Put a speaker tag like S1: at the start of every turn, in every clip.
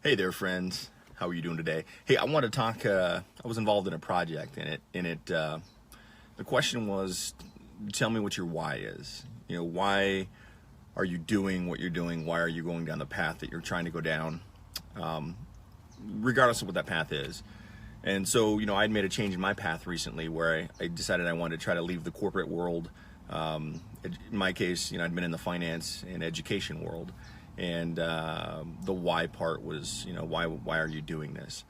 S1: Hey there, friends. How are you doing today? Hey, I want to talk. I was involved in a project, the question was, tell me what your why is. You know, why are you doing what you're doing? Why are you going down the path that you're trying to go down, regardless of what that path is? And so, I'd made a change in my path recently where I decided I wanted to try to leave the corporate world. In my case, I'd been in the finance and education world. And the why part was, why are you doing this?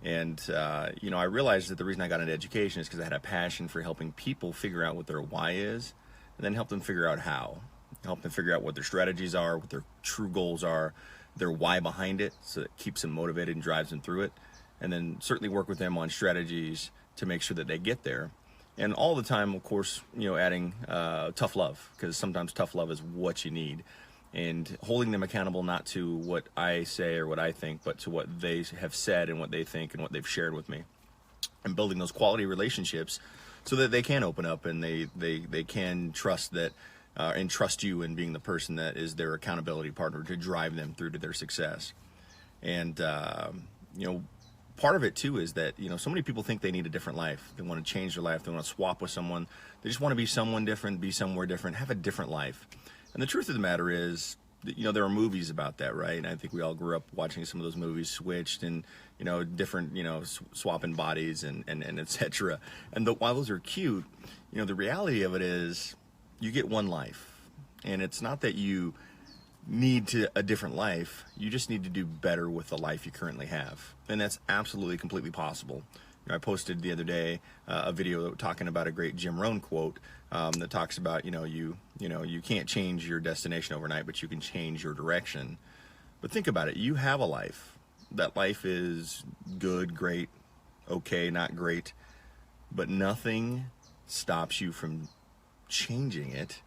S1: And, I realized that the reason I got into education is because I had a passion for helping people figure out what their why is, and then help them figure out how. Help them figure out what their strategies are, what their true goals are, their why behind it, so it keeps them motivated and drives them through it. And then certainly work with them on strategies to make sure that they get there. And all the time, of course, adding tough love, because sometimes tough love is what you need. And holding them accountable not to what I say or what I think, but to what they have said and what they think and what they've shared with me. And building those quality relationships so that they can open up and they can trust that and trust you in being the person that is their accountability partner to drive them through to their success. And, part of it too is that, so many people think they need a different life. They want to change their life. They want to swap with someone. They just want to be someone different, be somewhere different, have a different life. And the truth of the matter is, there are movies about that, right? And I think we all grew up watching some of those movies, Switched, and, different, swapping bodies and et cetera. And while those are cute, the reality of it is you get one life. And it's not that you need a different life. You just need to do better with the life you currently have. And that's absolutely, completely possible. I posted the other day a video talking about a great Jim Rohn quote that talks about, you can't change your destination overnight, but you can change your direction. But think about it. You have a life. That life is good, great, okay, not great, but nothing stops you from changing it.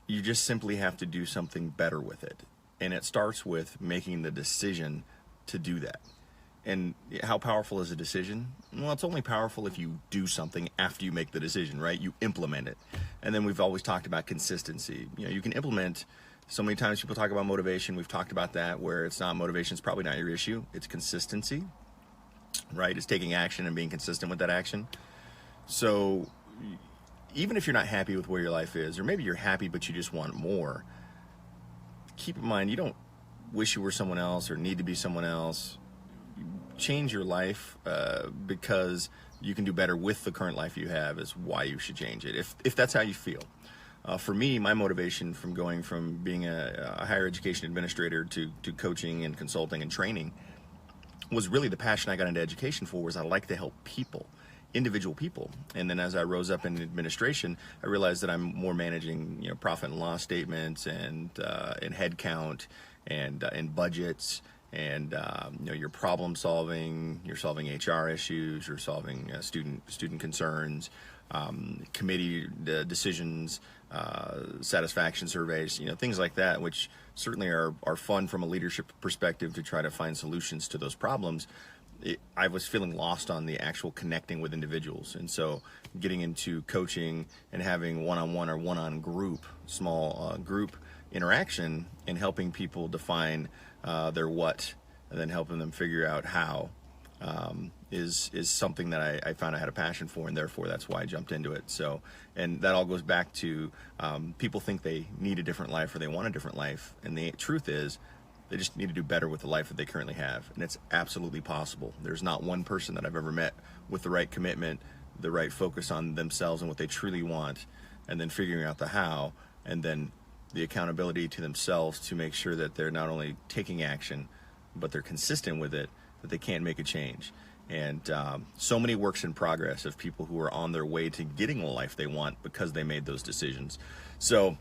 S1: You just simply have to do something better with it. And it starts with making the decision to do that. And how powerful is a decision? Well, it's only powerful if you do something after you make the decision, right? You implement it. And then we've always talked about consistency. You can implement, so many times people talk about motivation. We've talked about that, where it's not motivation, it's probably not your issue. It's consistency, right? It's taking action and being consistent with that action. So even if you're not happy with where your life is, or maybe you're happy but you just want more, keep in mind, you don't wish you were someone else or need to be someone else. Change your life because you can do better with the current life you have is why you should change it, if that's how you feel. For me, my motivation from going from being a higher education administrator to coaching and consulting and training was really the passion I got into education for, was I like to help people, individual people. And then as I rose up in administration, I realized that I'm more managing profit and loss statements and head count and budgets. And you're problem solving, you're solving HR issues, you're solving student concerns, committee decisions, satisfaction surveys, things like that, which certainly are fun from a leadership perspective to try to find solutions to those problems. I was feeling lost on the actual connecting with individuals. And so getting into coaching and having one-on-one or one-on group, small group interaction, and helping people define their what, and then helping them figure out how, is something that I found I had a passion for, and therefore that's why I jumped into it. So, and that all goes back to people think they need a different life or they want a different life, and the truth is they just need to do better with the life that they currently have, and it's absolutely possible. There's not one person that I've ever met with the right commitment, the right focus on themselves and what they truly want, and then figuring out the how, and then the accountability to themselves to make sure that they're not only taking action, but they're consistent with it, that they can't make a change. And so many works in progress of people who are on their way to getting the life they want because they made those decisions. So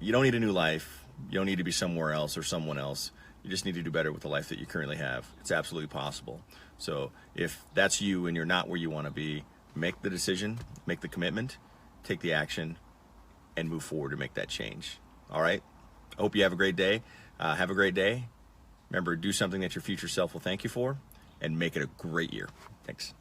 S1: you don't need a new life. You don't need to be somewhere else or someone else. You just need to do better with the life that you currently have. It's absolutely possible. So if that's you and you're not where you want to be, make the decision, make the commitment, take the action, and move forward to make that change. All right? I hope you have a great day. Have a great day. Remember, do something that your future self will thank you for, and make it a great year. Thanks.